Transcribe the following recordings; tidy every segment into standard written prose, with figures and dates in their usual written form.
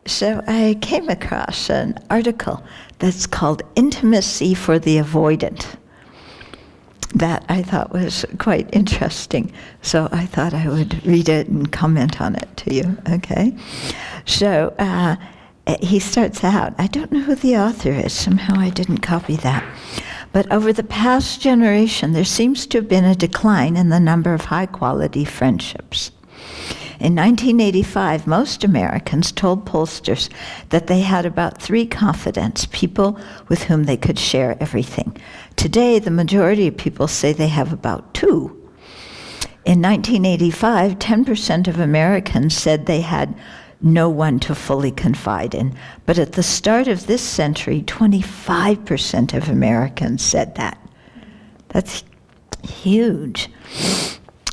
So I came across an article that's called Intimacy for the Avoidant. That I thought was quite interesting. So I thought I would read it and comment on it to you, okay? So he starts out, I don't know who the author is, somehow I didn't copy that. But over the past generation, there seems to have been a decline in the number of high-quality friendships. In 1985, most Americans told pollsters that they had about 3 confidants, people with whom they could share everything. Today, the majority of people say they have about 2. In 1985, 10% of Americans said they had no one to fully confide in. But at the start of this century, 25% of Americans said that. That's huge.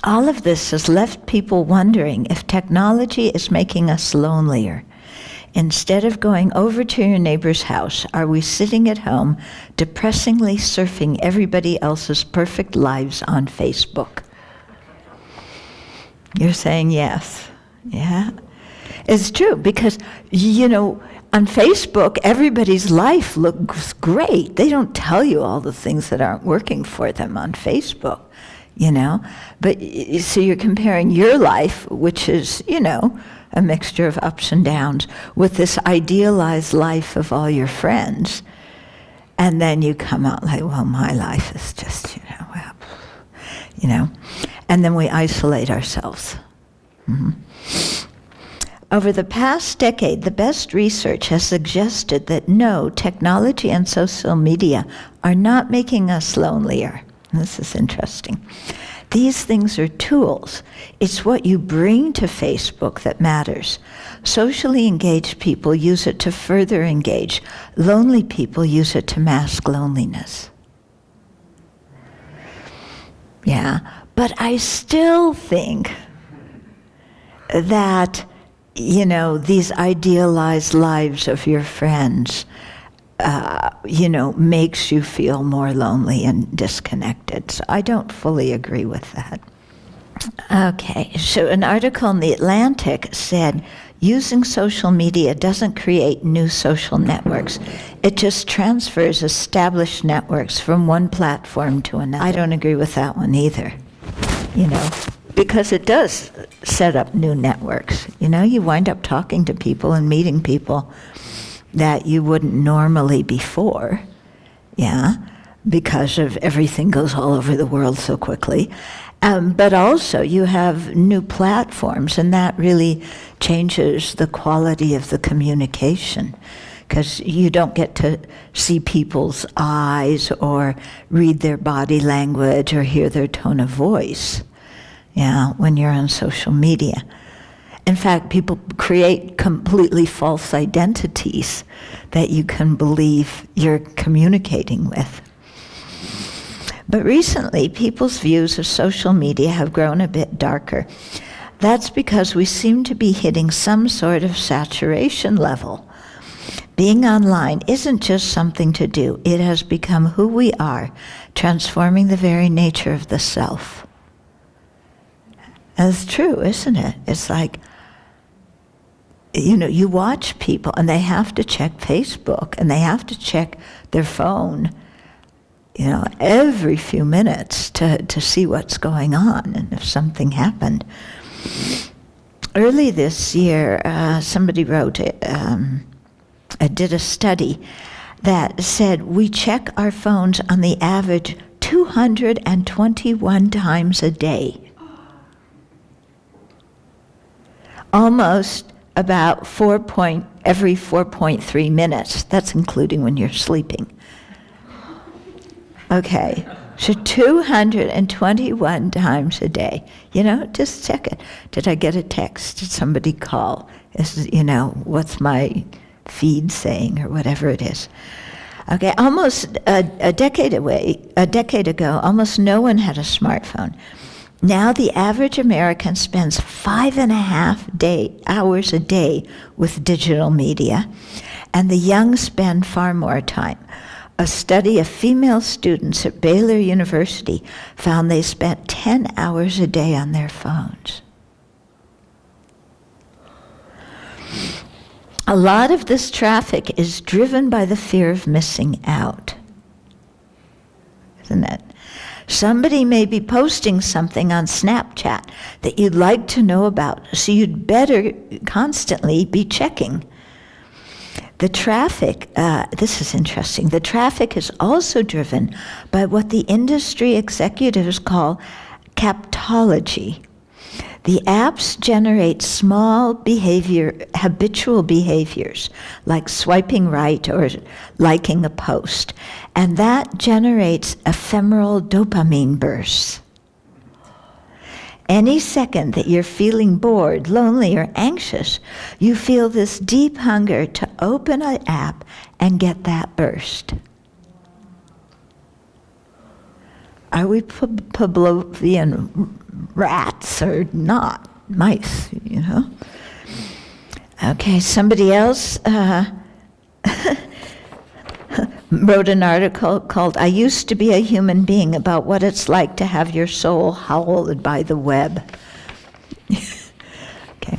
All of this has left people wondering if technology is making us lonelier. Instead of going over to your neighbor's house, are we sitting at home, depressingly surfing everybody else's perfect lives on Facebook? You're saying yes. Yeah. It's true, because, on Facebook, everybody's life looks great. They don't tell you all the things that aren't working for them on Facebook. But so you're comparing your life, which is, a mixture of ups and downs, with this idealized life of all your friends. And then you come out like, well, my life is just, and then we isolate ourselves. Mm-hmm. Over the past decade, the best research has suggested that no, technology and social media are not making us lonelier. This is interesting. These things are tools. It's what you bring to Facebook that matters. Socially engaged people use it to further engage. Lonely people use it to mask loneliness. Yeah, but I still think that, these idealized lives of your friends makes you feel more lonely and disconnected. So I don't fully agree with that. Okay, so an article in The Atlantic said, using social media doesn't create new social networks. It just transfers established networks from one platform to another. I don't agree with that one either, because it does set up new networks. You wind up talking to people and meeting people that you wouldn't normally before, because of everything goes all over the world so quickly. But also you have new platforms, and that really changes the quality of the communication, because you don't get to see people's eyes or read their body language or hear their tone of voice, when you're on social media. In fact, people create completely false identities that you can believe you're communicating with. But recently, people's views of social media have grown a bit darker. That's because we seem to be hitting some sort of saturation level. Being online isn't just something to do. It has become who we are, transforming the very nature of the self. That's true, isn't it? It's like, you watch people and they have to check Facebook and they have to check their phone, every few minutes to see what's going on and if something happened. Early this year, somebody wrote, did a study that said we check our phones on the average 221 times a day. Almost about every 4.3 minutes. That's including when you're sleeping. Okay, so 221 times a day. Just check it. Did I get a text? Did somebody call? What's my feed saying, or whatever it is. Okay, almost a decade ago, almost no one had a smartphone. Now the average American spends 5.5 hours a day with digital media, and the young spend far more time. A study of female students at Baylor University found they spent 10 hours a day on their phones. A lot of this traffic is driven by the fear of missing out. Isn't it? Somebody may be posting something on Snapchat that you'd like to know about, so you'd better constantly be checking. The traffic, this is interesting, the traffic is also driven by what the industry executives call captology. The apps generate small habitual behaviors, like swiping right or liking a post, and that generates ephemeral dopamine bursts. Any second that you're feeling bored, lonely, or anxious, you feel this deep hunger to open an app and get that burst. Are we Pavlovian rats or not? Mice, you know? Okay, somebody else wrote an article called "I Used to Be a Human Being," about what it's like to have your soul howled by the web. Okay.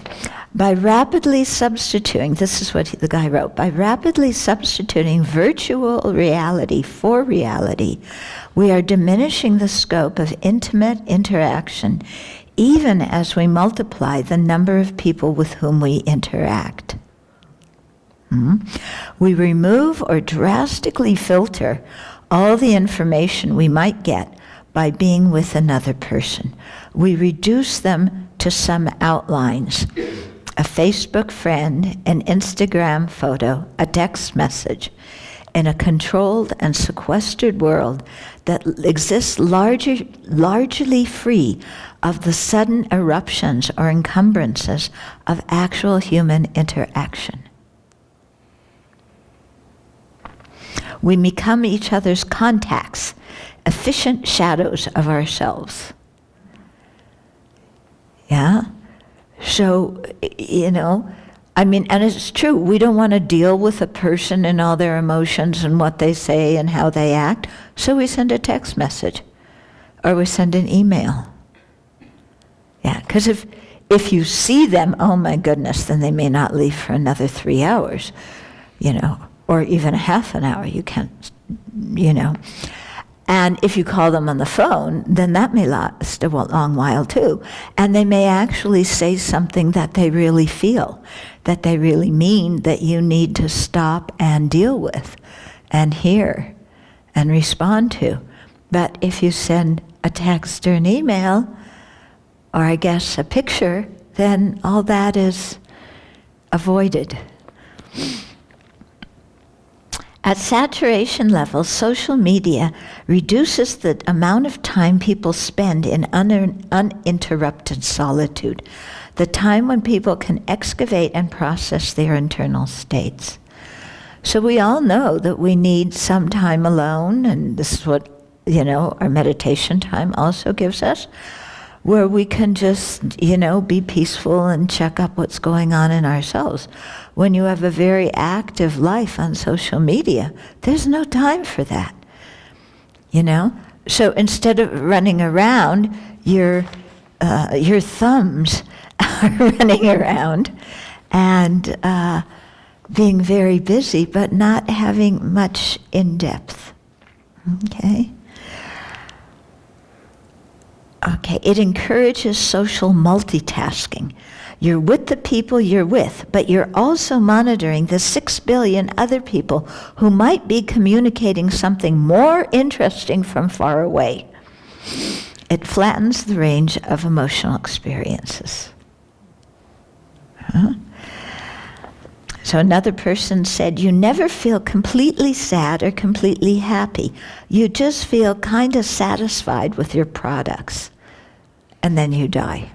By rapidly substituting, this is what the guy wrote, by rapidly substituting virtual reality for reality, we are diminishing the scope of intimate interaction, even as we multiply the number of people with whom we interact. We remove or drastically filter all the information we might get by being with another person. We reduce them to some outlines: a Facebook friend, an Instagram photo, a text message, in a controlled and sequestered world that exists largely free of the sudden eruptions or encumbrances of actual human interaction. We become each other's contacts, efficient shadows of ourselves. Yeah? So, and it's true, we don't want to deal with a person and all their emotions and what they say and how they act, so we send a text message or we send an email. Yeah, because if you see them, oh my goodness, then they may not leave for another 3 hours, or even a half an hour. You can't, And if you call them on the phone, then that may last a long while too. And they may actually say something that they really feel, that they really mean, that you need to stop and deal with and hear and respond to. But if you send a text or an email, or I guess a picture, then all that is avoided. At saturation levels, social media reduces the amount of time people spend in uninterrupted solitude, the time when people can excavate and process their internal states. So we all know that we need some time alone, and this is what, our meditation time also gives us, where we can just, be peaceful and check up what's going on in ourselves. When you have a very active life on social media, there's no time for that, So instead of running around, your thumbs are running around and being very busy, but not having much in depth. Okay. Okay, it encourages social multitasking. You're with the people you're with, but you're also monitoring the 6 billion other people who might be communicating something more interesting from far away. It flattens the range of emotional experiences. So another person said, you never feel completely sad or completely happy. You just feel kind of satisfied with your products. And then you die.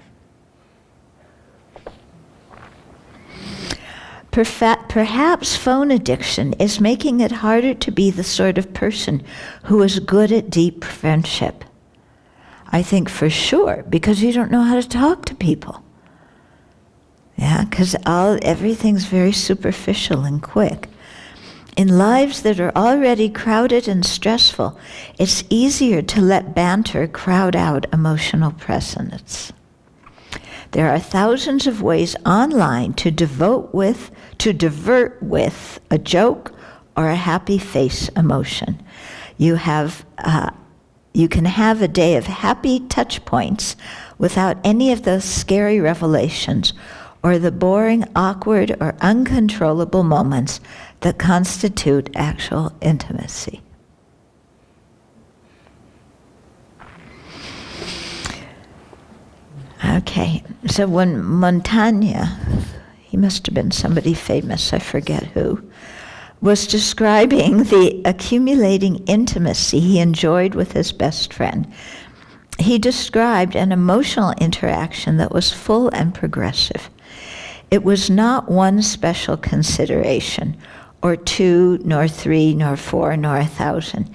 Perhaps phone addiction is making it harder to be the sort of person who is good at deep friendship. I think for sure, because you don't know how to talk to people. Yeah, because everything's very superficial and quick. In lives that are already crowded and stressful, it's easier to let banter crowd out emotional presence. There are thousands of ways online to divert with a joke or a happy face emotion. You can have a day of happy touch points without any of those scary revelations or the boring, awkward, or uncontrollable moments that constitute actual intimacy. Okay, so when Montaigne, he must have been somebody famous, I forget who, was describing the accumulating intimacy he enjoyed with his best friend, he described an emotional interaction that was full and progressive. It was not one special consideration, or two, nor three, nor four, nor 1,000.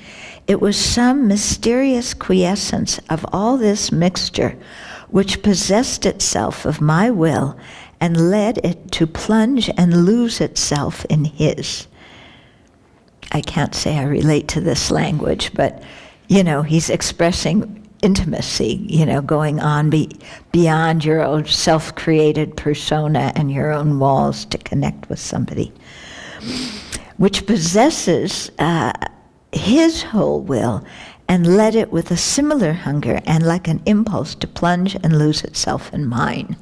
It was some mysterious quiescence of all this mixture which possessed itself of my will and led it to plunge and lose itself in his. I can't say I relate to this language, but, he's expressing intimacy, going on beyond your own self-created persona and your own walls to connect with somebody, which possesses his whole will and led it with a similar hunger and like an impulse to plunge and lose itself in mine.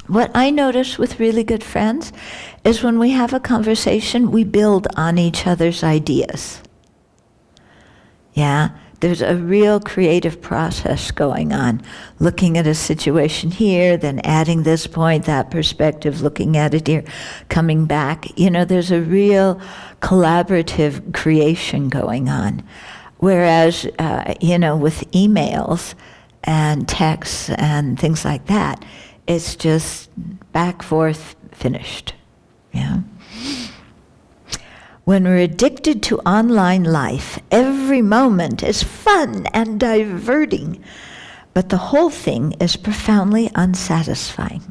What I notice with really good friends is when we have a conversation, we build on each other's ideas. Yeah, there's a real creative process going on, looking at a situation here, then adding this point, that perspective, looking at it here, coming back. There's a real collaborative creation going on. Whereas, with emails and texts and things like that, it's just back, forth, finished. Yeah. When we're addicted to online life, every moment is fun and diverting, but the whole thing is profoundly unsatisfying.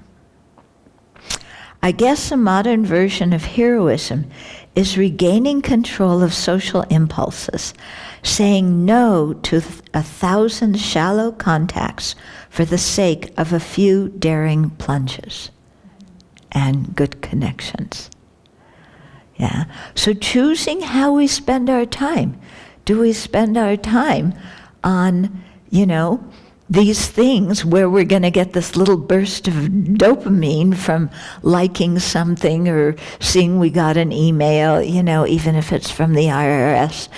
I guess a modern version of heroism is regaining control of social impulses, saying no to 1,000 shallow contacts for the sake of a few daring plunges and good connections. Yeah. So choosing how we spend our time. Do we spend our time on, these things where we're going to get this little burst of dopamine from liking something or seeing we got an email, even if it's from the IRS,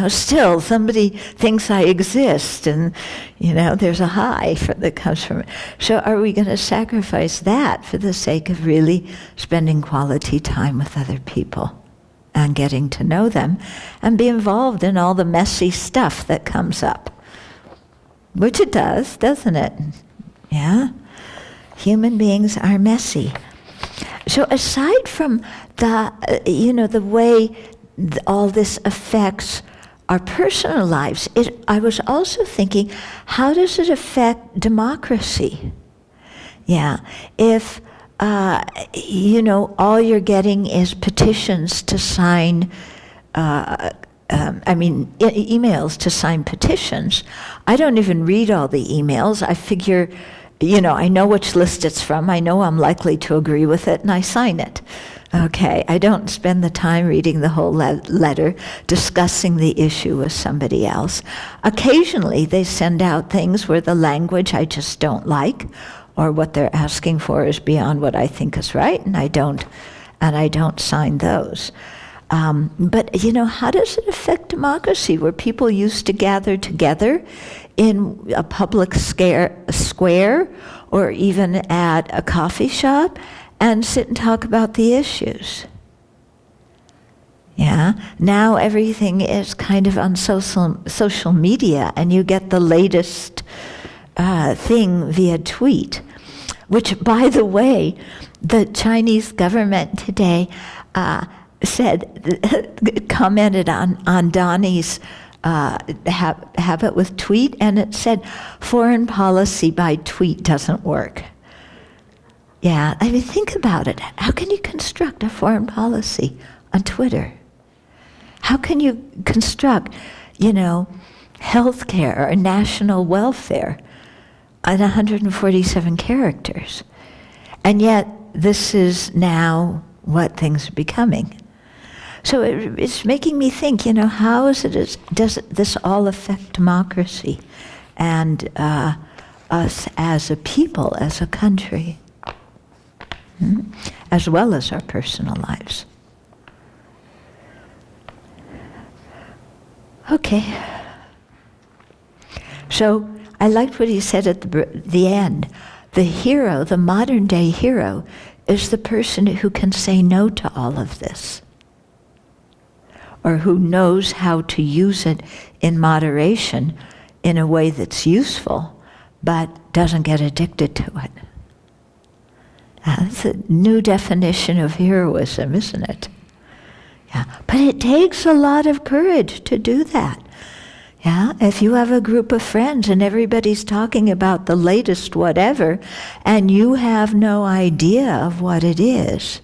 still somebody thinks I exist and, there's a high that comes from it. So are we going to sacrifice that for the sake of really spending quality time with other people and getting to know them and be involved in all the messy stuff that comes up? Which it does, doesn't it? Yeah? Human beings are messy. So aside from the way all this affects our personal lives, I was also thinking, how does it affect democracy? Yeah. If, all you're getting is petitions to sign emails to sign petitions. I don't even read all the emails. I figure, I know which list it's from. I know I'm likely to agree with it, and I sign it. Okay, I don't spend the time reading the whole letter, discussing the issue with somebody else. Occasionally, they send out things where the language I just don't like, or what they're asking for is beyond what I think is right, and I don't sign those. But how does it affect democracy, where people used to gather together in a public square or even at a coffee shop and sit and talk about the issues? Yeah. Now everything is kind of on social media, and you get the latest thing via tweet, which, by the way, the Chinese government today commented on Donnie's habit with tweet, and it said, foreign policy by tweet doesn't work. Yeah, think about it. How can you construct a foreign policy on Twitter? How can you construct, healthcare or national welfare and 147 characters. And yet, this is now what things are becoming. So it's making me think, how does this all affect democracy and us as a people, as a country, as well as our personal lives? Okay. So I liked what he said at the end. The hero, the modern day hero, is the person who can say no to all of this, or who knows how to use it in moderation in a way that's useful, but doesn't get addicted to it. That's a new definition of heroism, isn't it? Yeah. But it takes a lot of courage to do that. Yeah, if you have a group of friends and everybody's talking about the latest whatever, and you have no idea of what it is.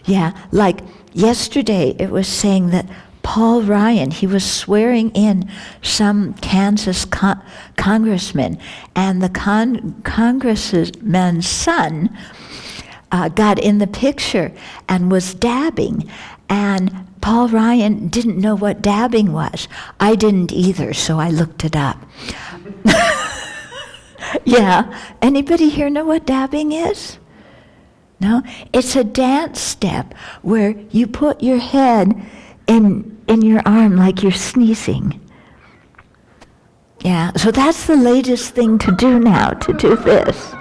Yeah, like yesterday it was saying that Paul Ryan, he was swearing in some Kansas congressman, and the congressman's son got in the picture and was dabbing, and Paul Ryan didn't know what dabbing was. I didn't either, so I looked it up. Yeah, anybody here know what dabbing is? No? It's a dance step where you put your head in your arm like you're sneezing. Yeah, so that's the latest thing to do now, to do this.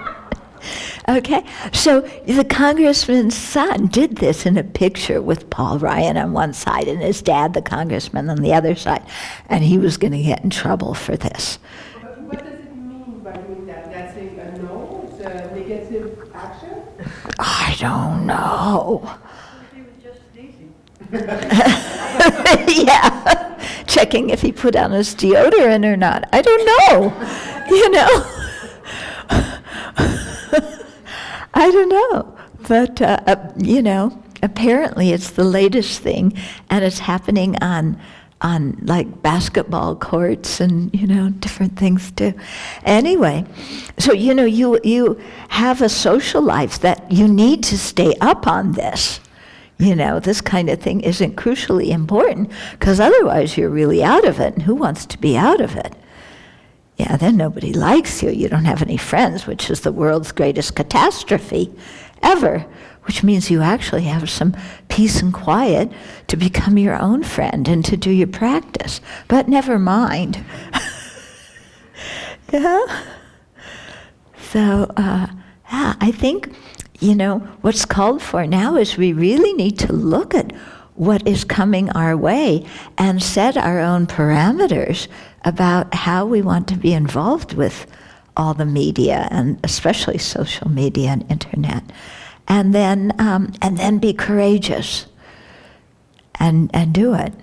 Okay, so the congressman's son did this in a picture with Paul Ryan on one side and his dad, the congressman, on the other side, and he was going to get in trouble for this. But what does it mean by doing that? That's a no? It's a negative action? I don't know. He was just sneezing. Yeah, checking if he put on his deodorant or not. I don't know, I don't know, but apparently it's the latest thing, and it's happening on like basketball courts and different things too. Anyway, so you have a social life that you need to stay up on this. This kind of thing isn't crucially important, because otherwise you're really out of it, and who wants to be out of it? Yeah, then nobody likes you. You don't have any friends, which is the world's greatest catastrophe ever, which means you actually have some peace and quiet to become your own friend and to do your practice. But never mind. Yeah? So, I think, what's called for now is we really need to look at what is coming our way and set our own parameters about how we want to be involved with all the media, and especially social media and internet, and then be courageous and do it.